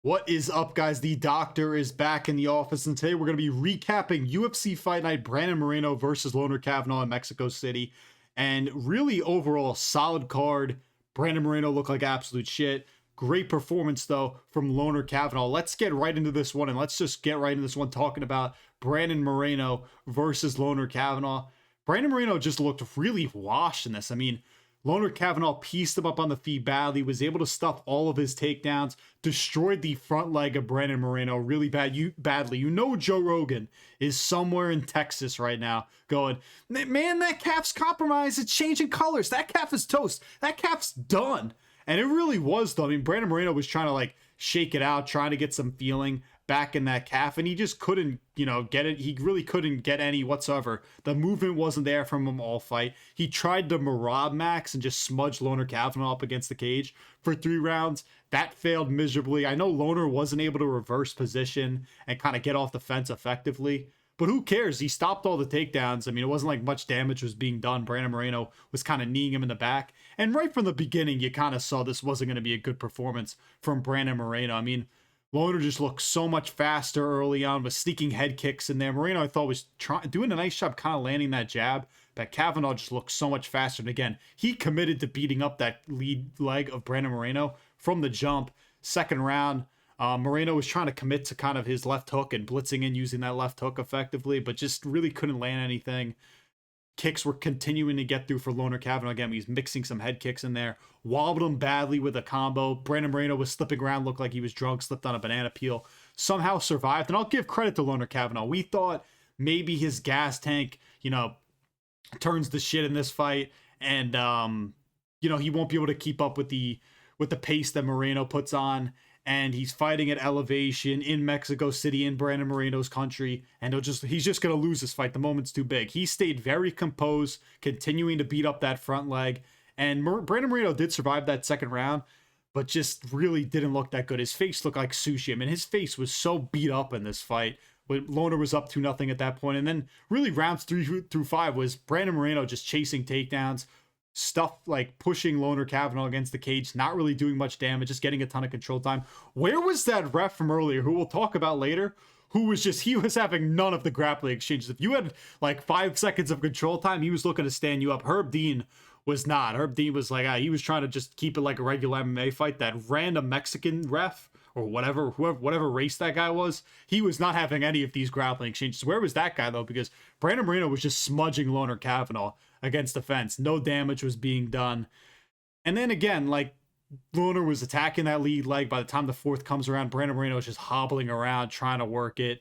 What is up, guys? The doctor is back in the office, and today we're going to be recapping UFC Fight Night, Brandon Moreno versus Lone'er Kavanagh in Mexico City. And really, overall, solid card. Brandon Moreno looked like absolute shit. Great performance, though, from Lone'er Kavanagh. Let's get right into this one, and let's just get right into this one talking about Brandon Moreno versus Lone'er Kavanagh. Brandon Moreno just looked really washed in this. I mean, Lone'er Kavanagh pieced him up on the feet badly, was able to stuff all of his takedowns, destroyed the front leg of Brandon Moreno really badly. You know Joe Rogan is somewhere in Texas right now going, man, that calf's compromised. It's changing colors. That calf is toast. That calf's done. And it really was, though. I mean, Brandon Moreno was trying to, shake it out, trying to get some feeling back in that calf, and he just couldn't, get it. He really couldn't get any whatsoever. The movement wasn't there from him all fight. He tried to Marab Max and just smudge Lone'er Kavanagh up against the cage for 3 rounds. That failed miserably. I know Lone'er wasn't able to reverse position and kind of get off the fence effectively, but who cares? He stopped all the takedowns. I mean, it wasn't like much damage was being done. Brandon Moreno was kind of kneeing him in the back. And right from the beginning, you kind of saw this wasn't going to be a good performance from Brandon Moreno. I mean, Lone'er just looked so much faster early on, was sneaking head kicks in there. Moreno, I thought, was doing a nice job kind of landing that jab. But Kavanagh just looked so much faster. And again, he committed to beating up that lead leg of Brandon Moreno from the jump. Second round, Moreno was trying to commit to kind of his left hook and blitzing in using that left hook effectively, but just really couldn't land anything. Kicks were continuing to get through for Lone'er Kavanagh. Again, he's mixing some head kicks in there. Wobbled him badly with a combo. Brandon Moreno was slipping around, looked like he was drunk, slipped on a banana peel. Somehow survived. And I'll give credit to Lone'er Kavanagh. We thought maybe his gas tank, turns to shit in this fight. And, he won't be able to keep up with the pace that Moreno puts on. And he's fighting at elevation in Mexico City, in Brandon Moreno's country, and he's just going to lose this fight. The moment's too big. He stayed very composed, continuing to beat up that front leg, and Brandon Moreno did survive that second round, but just really didn't look that good. His face looked like sushi. I mean, his face was so beat up in this fight. But Lone'er was up 2-0 at that point, and then really rounds 3 through 5 was Brandon Moreno just chasing takedowns, stuff like pushing Lone'er Kavanagh against the cage, not really doing much damage, just getting a ton of control time. Where was that ref from earlier, who we'll talk about later, he was having none of the grappling exchanges? If you had 5 seconds of control time, he was looking to stand you up. Herb Dean was not. Herb Dean was he was trying to just keep it like a regular MMA fight. That random Mexican ref, or whatever race that guy was, he was not having any of these grappling exchanges. Where was that guy, though? Because Brandon Moreno was just smudging Lone'er Kavanagh against the fence. No damage was being done. And then again, Lone'er was attacking that lead leg. By the time the fourth comes around, Brandon Moreno was just hobbling around, trying to work it.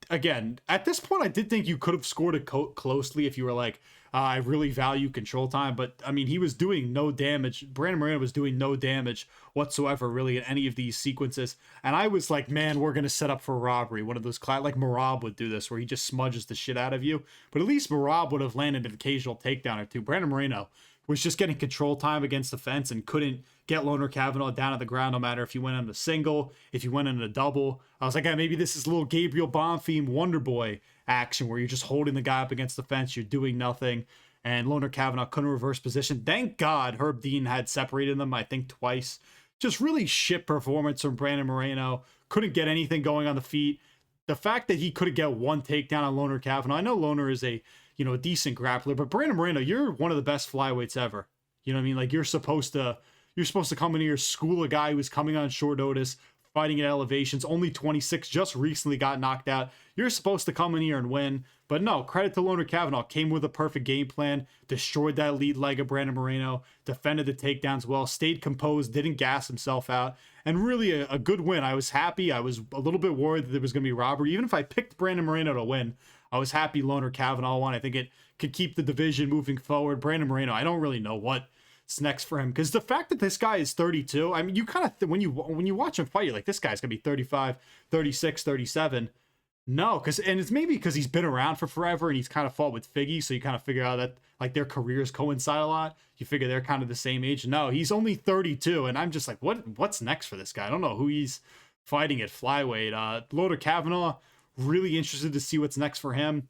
Again, at this point, I did think you could have scored it closely if you were I really value control time. But, I mean, he was doing no damage. Brandon Moreno was doing no damage whatsoever, really, in any of these sequences. And I was like, man, we're going to set up for robbery. One of those, like Marab would do this, where he just smudges the shit out of you. But at least Marab would have landed an occasional takedown or two. Brandon Moreno was just getting control time against the fence and couldn't get Lone'er Kavanagh down on the ground, no matter if you went on a single, if you went on a double. I was like, maybe this is a little Gabriel Bonfim Wonder Boy action where you're just holding the guy up against the fence, you're doing nothing, and Lone'er Kavanagh couldn't reverse position. Thank God Herb Dean had separated them, I think, twice. Just really shit performance from Brandon Moreno. Couldn't get anything going on the feet. The fact that he couldn't get one takedown on Lone'er Kavanagh, I know Lone'er is a decent grappler, but Brandon Moreno, you're one of the best flyweights ever. You know what I mean? You're supposed to come in here, school a guy who's coming on short notice, fighting at elevations, only 26, just recently got knocked out. You're supposed to come in here and win. But no, credit to Lone'er Kavanagh, came with a perfect game plan, destroyed that lead leg of Brandon Moreno, defended the takedowns well, stayed composed, didn't gas himself out, and really a good win. I was happy. I was a little bit worried that there was going to be robbery. Even if I picked Brandon Moreno to win, I was happy Lone'er Kavanagh won. I think it could keep the division moving forward. Brandon Moreno, I don't really know what's next for him, because the fact that this guy is 32, I mean, you kind of when you watch him fight, you're like, this guy's gonna be 35, 36, 37. No, and it's maybe because he's been around for forever and he's kind of fought with Figgy, so you kind of figure out that their careers coincide a lot. You figure they're kind of the same age. No, he's only 32, and I'm just like, what's next for this guy? I don't know who he's fighting at flyweight. Lone'er Kavanagh, really interested to see what's next for him.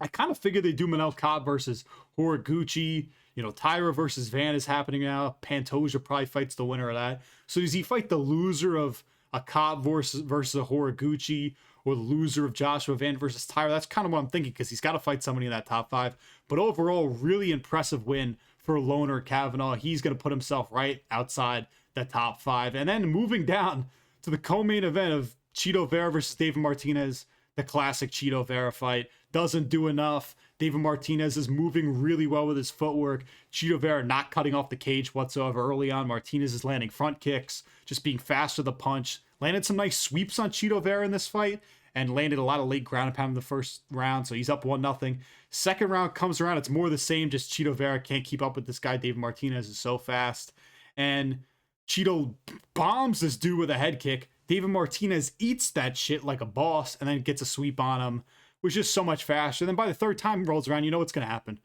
I kind of figured they'd do Manel Kape versus Horiguchi. Tyra versus Van is happening now. Pantoja probably fights the winner of that. So does he fight the loser of a Cobb versus a Horiguchi, or the loser of Joshua Van versus Tyra. That's kind of what I'm thinking, because he's got to fight somebody in that top 5. But overall, really impressive win for Lone'er Kavanagh. He's going to put himself right outside the top 5. And then moving down to the co-main event of Chito Vera versus David Martinez, the classic Chito Vera fight. Doesn't do enough. David Martinez is moving really well with his footwork. Chito Vera not cutting off the cage whatsoever early on. Martinez is landing front kicks, just being fast with the punch. Landed some nice sweeps on Chito Vera in this fight, and landed a lot of late ground and pound in the first round, so he's up 1-0. Second round comes around, it's more the same, just Chito Vera can't keep up with this guy. David Martinez is so fast, and Chito bombs this dude with a head kick. David Martinez eats that shit like a boss, and then gets a sweep on him, which is so much faster. Then by the third time rolls around, you know what's going to happen.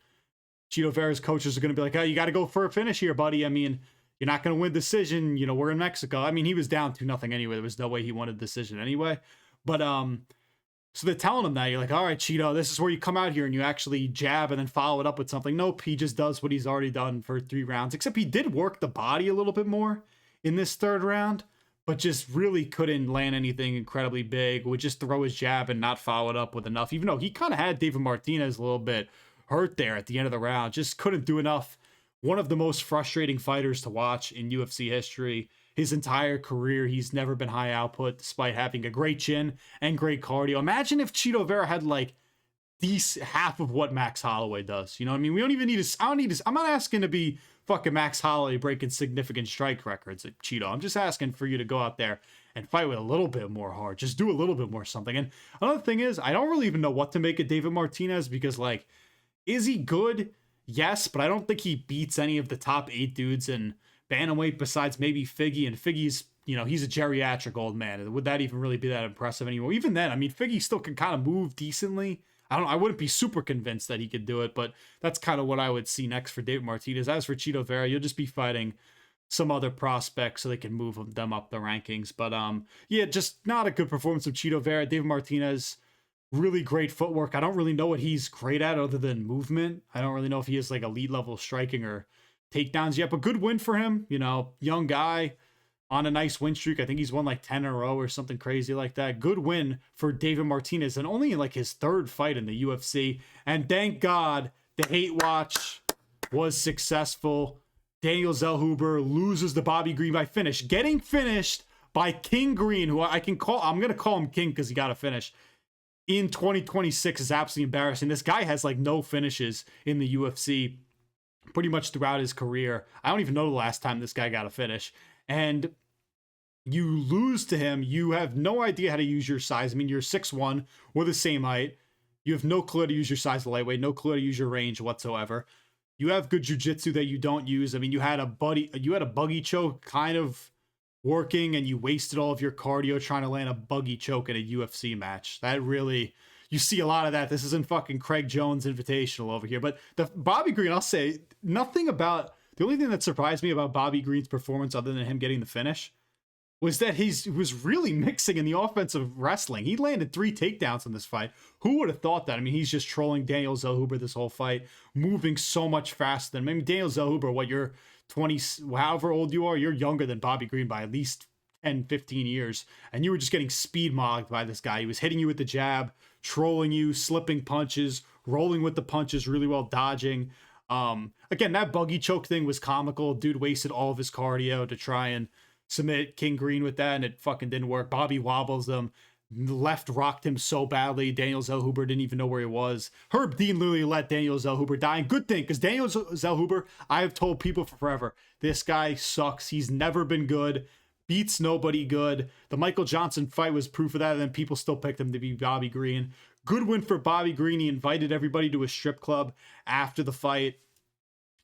Chito Vera's coaches are going to be like, oh, you got to go for a finish here, buddy. I mean, you're not going to win decision. You know, we're in Mexico. I mean, he was down 2-0 anyway. There was no way he won a decision anyway. But, so they're telling him that. You're like, all right, Chito, this is where you come out here and you actually jab and then follow it up with something. Nope, he just does what he's already done for 3 rounds. Except he did work the body a little bit more in this third round, but just really couldn't land anything incredibly big. Would just throw his jab and not follow it up with enough, even though he kind of had David Martinez a little bit hurt there at the end of the round. Just couldn't do enough. One of the most frustrating fighters to watch in UFC history. His entire career, he's never been high output despite having a great chin and great cardio. Imagine if Chito Vera had like half of what Max Holloway does. You know what I mean? We don't even need I'm not asking to be fucking Max Holloway breaking significant strike records at Chito. I'm just asking for you to go out there and fight with a little bit more heart. Just do a little bit more something. And another thing is, I don't really even know what to make of David Martinez, because like, is he good? Yes, but I don't think he beats any of the top 8 dudes in bantamweight besides maybe Figgy, and Figgy's, you know, he's a geriatric old man. Would that even really be that impressive anymore? Even then, I mean, Figgy still can kind of move decently. I wouldn't be super convinced that he could do it, but that's kind of what I would see next for David Martinez. As for Chito Vera, you'll just be fighting some other prospects so they can move them up the rankings. But yeah, just not a good performance of Chito Vera. David Martinez, really great footwork. I don't really know what he's great at other than movement. I don't really know if he is like elite level striking or takedowns yet, but good win for him. You know, young guy on a nice win streak. I think he's won like 10 in a row or something crazy like that. Good win for David Martinez, and only like his 3rd fight in the UFC. And thank God the hate watch was successful. Daniel Zellhuber loses to Bobby Green by finish, getting finished by King Green, who I'm going to call him King because he got a finish in 2026 is absolutely embarrassing. This guy has like no finishes in the UFC pretty much throughout his career. I don't even know the last time this guy got a finish. And you lose to him. You have no idea how to use your size. I mean, you're 6'1", we're the same height. You have no clue how to use your size of lightweight, no clue how to use your range whatsoever. You have good jiu-jitsu that you don't use. I mean, you had a buggy choke kind of working, and you wasted all of your cardio trying to land a buggy choke in a UFC match. That really, you see a lot of that. This isn't fucking Craig Jones Invitational over here. But the Bobby Green, I'll say, the only thing that surprised me about Bobby Green's performance, other than him getting the finish, was that he was really mixing in the offensive wrestling. He landed 3 takedowns in this fight. Who would have thought that? I mean, he's just trolling Daniel Zellhuber this whole fight, moving so much faster than, I mean, Daniel Zellhuber, what, you're 20, however old you are, you're younger than Bobby Green by at least 10, 15 years. And you were just getting speed mogged by this guy. He was hitting you with the jab, trolling you, slipping punches, rolling with the punches really well, dodging. Again, that buggy choke thing was comical. Dude wasted all of his cardio to try and submit King Green with that, and it fucking didn't work. Bobby wobbles them. Left rocked him so badly. Daniel Zellhuber didn't even know where he was. Herb Dean literally let Daniel Zellhuber die. And good thing, because Daniel Zellhuber, I have told people for forever, this guy sucks. He's never been good. Beats nobody good. The Michael Johnson fight was proof of that, and then people still picked him to be Bobby Green. Good win for Bobby Green. He invited everybody to a strip club after the fight.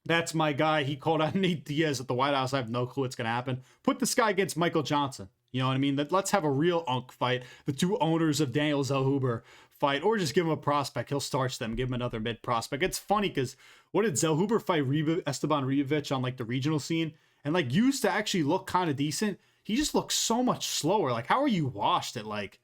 That's my guy. He called out Nate Diaz at the White House. I have no clue what's going to happen. Put this guy against Michael Johnson. You know what I mean? Let's have a real unk fight. The 2 owners of Daniel Zellhuber fight, or just give him a prospect. He'll starch them, give him another mid prospect. It's funny because what did Zellhuber fight Esteban Ribovic on like the regional scene, and like used to actually look kind of decent. He just looks so much slower. Like, how are you washed at like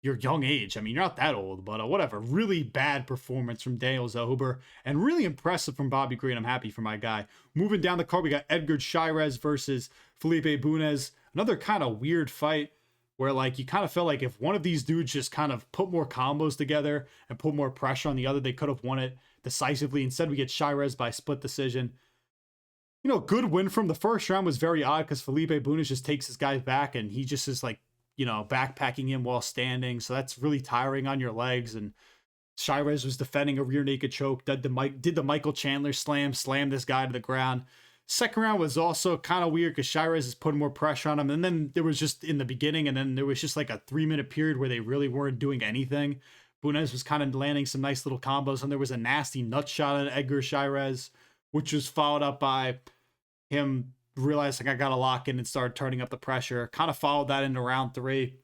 your young age? I mean, you're not that old, but whatever. Really bad performance from Daniel Zellhuber, and really impressive from Bobby Green. I'm happy for my guy. Moving down the card, we got Edgar Chairez versus Felipe Bunez. Another kind of weird fight. where like you kind of felt like if one of these dudes just kind of put more combos together and put more pressure on the other, they could have won it decisively. Instead, we get Shirez by split decision. You know, good win from the first round was very odd because Felipe Bunes just takes his guys back and he just is like, you know, backpacking him while standing. So that's really tiring on your legs. And Shirez was defending a rear naked choke, did the Michael Chandler slammed this guy to the ground. Second round was also kind of weird because Shirez is putting more pressure on him. And then there was just in the beginning, and then there was just like a 3-minute period where they really weren't doing anything. Bunes was kind of landing some nice little combos, and there was a nasty nut shot on Edgar Shirez, which was followed up by him realizing I got to lock in and started turning up the pressure. Kind of followed that into round 3.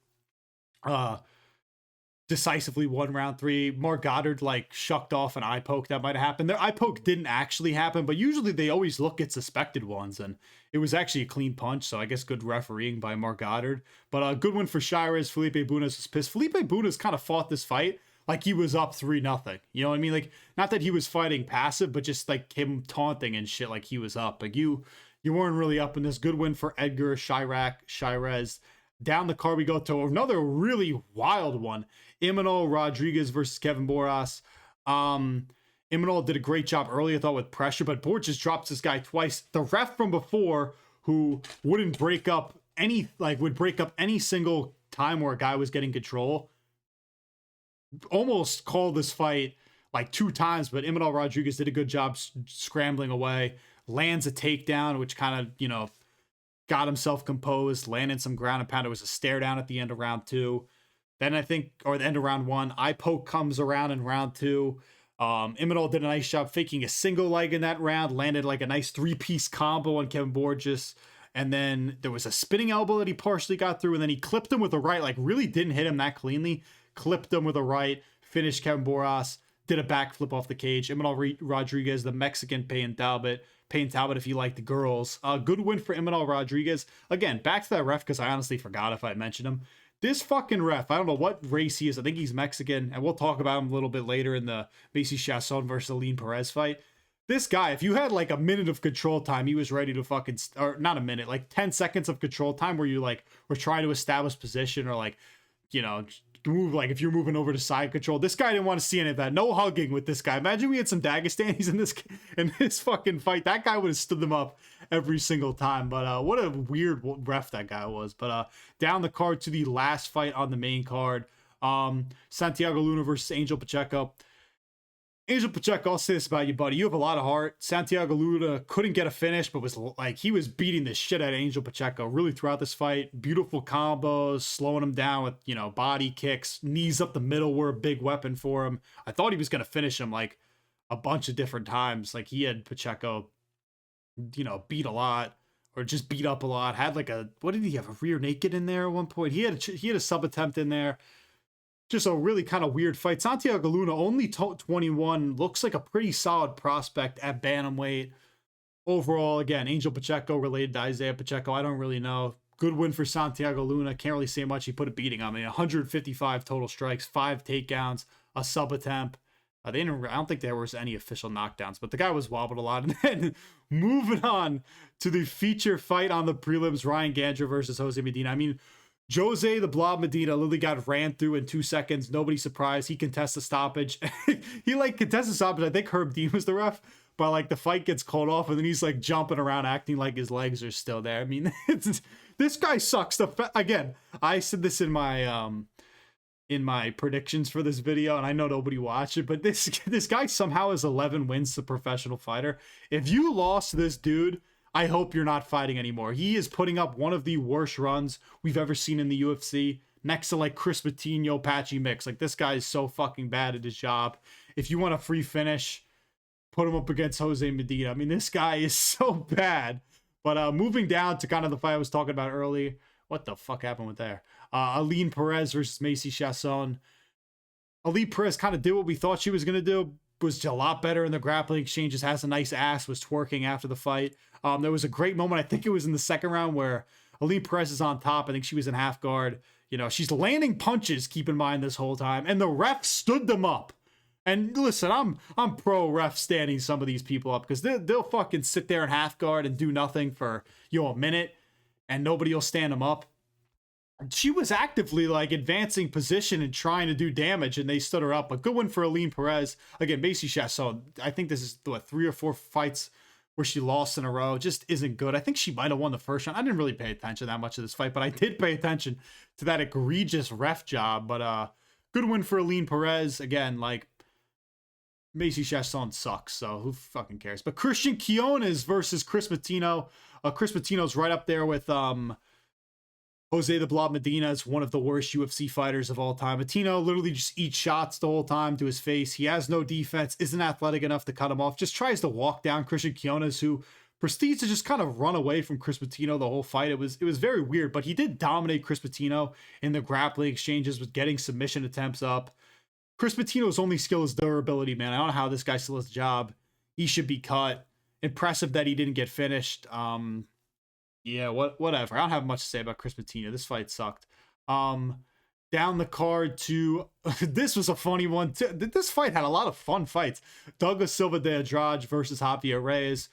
Decisively won round 3. Mark Goddard like shucked off an eye poke that might have happened. Their eye poke didn't actually happen, but usually they always look at suspected ones, and it was actually a clean punch, so I guess good refereeing by Mark Goddard. But a good one for Shirez. Felipe Bunes was pissed. Felipe Bunes kind of fought this fight like he was up 3-0. You know what I mean? Like, not that he was fighting passive, but just like him taunting and shit like he was up. Like you weren't really up in this. Good win for Edgar Shirez. Down the card we go to another really wild one. Imanol Rodriguez versus Kevin Boras. Imanol did a great job early, I thought, with pressure, but Boras just drops this guy twice. The ref from before, who wouldn't break up any, like would break up any single time where a guy was getting control, almost called this fight like 2 times, but Imanol Rodriguez did a good job scrambling away, lands a takedown, which kind of, you know, got himself composed, landed some ground and pound. It was a stare down at the end of round 2. Then I think, or the end of round 1, eye poke comes around in round 2. Imanol did a nice job faking a single leg in that round, landed like a nice 3-piece combo on Kevin Boras. And then there was a spinning elbow that he partially got through, and then he clipped him with a right, like really didn't hit him that cleanly, clipped him with a right, finished Kevin Boras, did a backflip off the cage. Imanol Rodriguez, the Mexican Payne Talbot if you like the girls. Good win for Imanol Rodriguez. Again, back to that ref because I honestly forgot if I mentioned him. This fucking ref, I don't know what race he is. I think he's Mexican, and we'll talk about him a little bit later in the Macy Chasson versus Aline Perez fight. This guy, if you had like a minute of control time, he was ready to fucking, or not a minute, like 10 seconds of control time where you like were trying to establish position or like, you know, move, like if you're moving over to side control. This guy didn't want to see any of that. No hugging with this guy. Imagine we had some Dagestanis in this fucking fight. That guy would have stood them up every single time. But what a weird ref that guy was. But down the card to the last fight on the main card, Santiago Luna versus Angel Pacheco. Angel Pacheco, I'll say this about you, buddy. You have a lot of heart. Santiago Luna couldn't get a finish, but was like, he was beating the shit out of Angel Pacheco really throughout this fight. Beautiful combos, slowing him down with, you know, body kicks. Knees up the middle were a big weapon for him. I thought he was going to finish him like a bunch of different times. Like he had Pacheco, you know, beat a lot or just beat up a lot. Had like a, what did he have? A rear naked in there at one point. He had a sub attempt in there. Just a really kind of weird fight. Santiago Luna, only 21, looks like a pretty solid prospect at bantamweight. Overall, again, Angel Pacheco related to Isaiah Pacheco. I don't really know. Good win for Santiago Luna. Can't really say much. He put a beating on me. 155 total strikes, 5 takedowns, a sub attempt. I don't think there was any official knockdowns, but the guy was wobbled a lot. And then moving on to the feature fight on the prelims, Ryan Gandra versus Jose Medina. I mean, Jose the Blob Medina literally got ran through in 2 seconds. Nobody surprised. He contests the stoppage. He like contests the stoppage. I think Herb Dean was the ref, but like the fight gets called off and then he's like jumping around acting like his legs are still there. I mean, this guy sucks. Again, I said this in my predictions for this video, and I know nobody watched it, but this guy somehow has 11 wins as a professional fighter. If you lost to this dude, I hope you're not fighting anymore. He is putting up one of the worst runs we've ever seen in the UFC, next to like Chris Patino, Patchy Mix. Like, this guy is so fucking bad at his job. If you want a free finish, put him up against Jose Medina. I mean, this guy is so bad. But moving down to kind of the fight I was talking about early. What the fuck happened with there? Aline Perez versus Macy Chasson. Aline Perez kind of did what we thought she was going to do. Was a lot better in the grappling exchanges, has a nice ass, was twerking after the fight. There was a great moment, I think it was in the second round, where Aline Perez is on top. I think she was in half guard. You know, she's landing punches, keep in mind, this whole time. And the ref stood them up. And listen, I'm pro ref standing some of these people up because they'll fucking sit there in half guard and do nothing for, you know, a minute and nobody will stand them up. she was actively like advancing position and trying to do damage, and they stood her up. A good one for Aline Perez. Again, Macy Chasson, I think this is what, 3 or 4 fights where she lost in a row. Just isn't good. I think she might have won the first round. I didn't really pay attention that much to this fight, but I did pay attention to that egregious ref job. But good win for Aline Perez. Again, like, Macy Chasson sucks, so who fucking cares? But Christian Quiones versus Chris Matino. Chris Matino's right up there with Jose the Blob Medina is one of the worst UFC fighters of all time. Matino literally just eats shots the whole time to his face. He has no defense, isn't athletic enough to cut him off, just tries to walk down Christian Quiones, who proceeds to just kind of run away from Chris Matino the whole fight. It was very weird, but he did dominate Chris Matino in the grappling exchanges with getting submission attempts up. Chris Matino's only skill is durability, man. I don't know how this guy still has a job. He should be cut. Impressive that he didn't get finished. Yeah, whatever. I don't have much to say about Chris Matino. This fight sucked. Down the card to this was a funny one too. This fight had a lot of fun fights. Douglas Silva de Andrade versus Javier Reyes.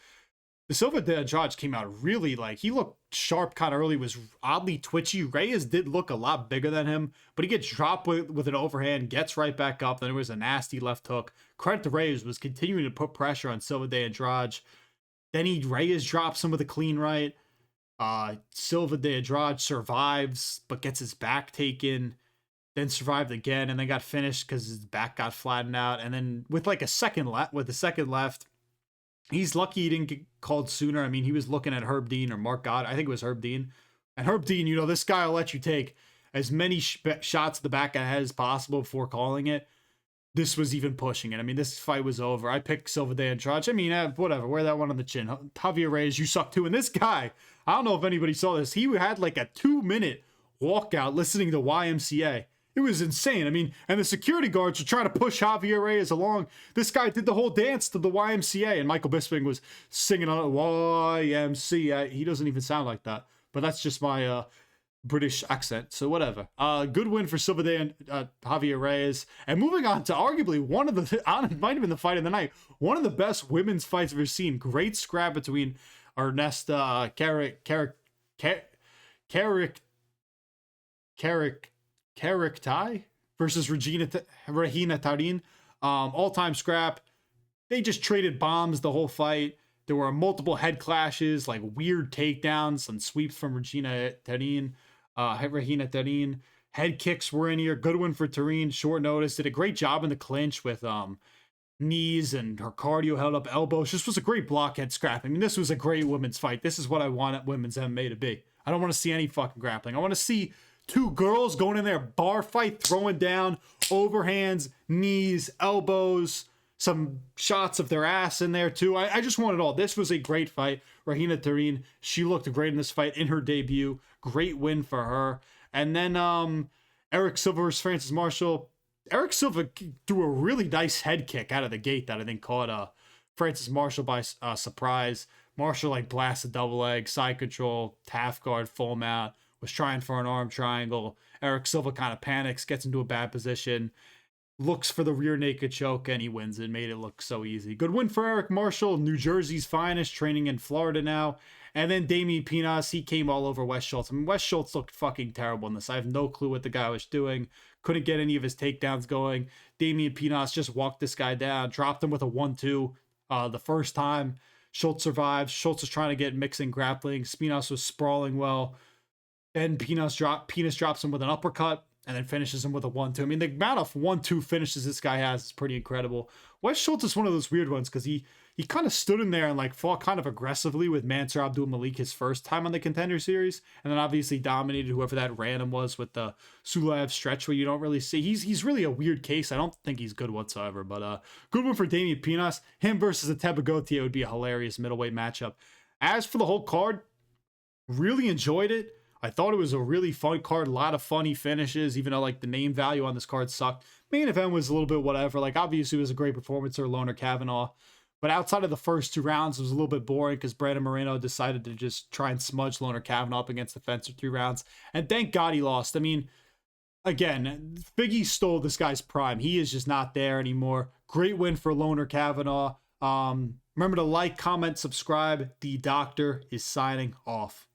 The Silva de Andrade came out really, like, he looked sharp kind of early, was oddly twitchy. Reyes did look a lot bigger than him, but he gets dropped with an overhand, gets right back up. Then there was a nasty left hook. Credit to Reyes, was continuing to put pressure on Silva de Andrade. Then Reyes drops him with a clean right. Silva de Andrade survives, but gets his back taken, then survived again, and then got finished because his back got flattened out. And then with like a second left, he's lucky he didn't get called sooner. I mean, he was looking at Herb Dean or Mark God. I think it was Herb Dean. And Herb Dean, you know, this guy will let you take as many shots to the back of the head as possible before calling it. This was even pushing it. I mean, this fight was over. I picked Silva de Andrade. I mean, whatever. Wear that one on the chin. Javier Reyes, you suck too. And this guy, I don't know if anybody saw this. He had like a 2-minute walkout listening to YMCA. It was insane. I mean, and the security guards were trying to push Javier Reyes along. This guy did the whole dance to the YMCA, and Michael Bisping was singing on it, YMCA. He doesn't even sound like that. But that's just my British accent, so whatever. Good win for Silva de Javier Reyes. And moving on to arguably one of the, might have been the fight of the night, one of the best women's fights I've ever seen. Great scrap between Ernesta Carricktai versus Regina Tarin. All-time scrap. They just traded bombs the whole fight. There were multiple head clashes, like weird takedowns and sweeps from Regina Tarin. Head kicks were in here. Good one for Tarin. Short notice. Did a great job in the clinch with knees, and her cardio held up elbows. Just was a great blockhead scrap. I mean, this was a great women's fight. This is what I want women's MMA to be. I don't want to see any fucking grappling. I want to see two girls going in there, bar fight, throwing down, overhands, knees, elbows, some shots of their ass in there too. I just want it all. This was a great fight. Regina Tarin, she looked great in this fight in her debut. Great win for her. And then Eric Silva versus Francis Marshall. Eric Silva threw a really nice head kick out of the gate that I think caught Francis Marshall by surprise. Marshall like blasted double leg, side control, half guard, full mount, was trying for an arm triangle. Eric Silva kind of panics, gets into a bad position, looks for the rear naked choke, and he wins it. Made it look so easy. Good win for Eric Marshall, New Jersey's finest, training in Florida now. And then Damian Pinas, he came all over Wes Schultz. I mean, Wes Schultz looked fucking terrible in this. I have no clue what the guy was doing. Couldn't get any of his takedowns going. Damian Pinas just walked this guy down, dropped him with a 1-2 the first time. Schultz survived. Schultz was trying to get mixing grappling. Pinas was sprawling well. Then Pinas drops him with an uppercut and then finishes him with a 1-2. I mean, the amount of 1-2 finishes this guy has is pretty incredible. Wes Schultz is one of those weird ones because he kind of stood in there and like fought kind of aggressively with Mansour Abdul Malik his first time on the Contender Series, and then obviously dominated whoever that random was with the Sulaev stretch where you don't really see. He's really a weird case. I don't think he's good whatsoever, but good one for Damian Pinas. Him versus Ateba Gauthier would be a hilarious middleweight matchup. As for the whole card, really enjoyed it. I thought it was a really fun card, a lot of funny finishes, even though like the name value on this card sucked. Main event was a little bit whatever. Like obviously it was a great performance for Lone'er Kavanagh, but outside of the first 2 rounds, it was a little bit boring because Brandon Moreno decided to just try and smudge Lone'er Kavanagh up against the fence for 3 rounds. And thank God he lost. I mean, again, Biggie stole this guy's prime. He is just not there anymore. Great win for Lone'er Kavanagh. Remember to like, comment, subscribe. The doctor is signing off.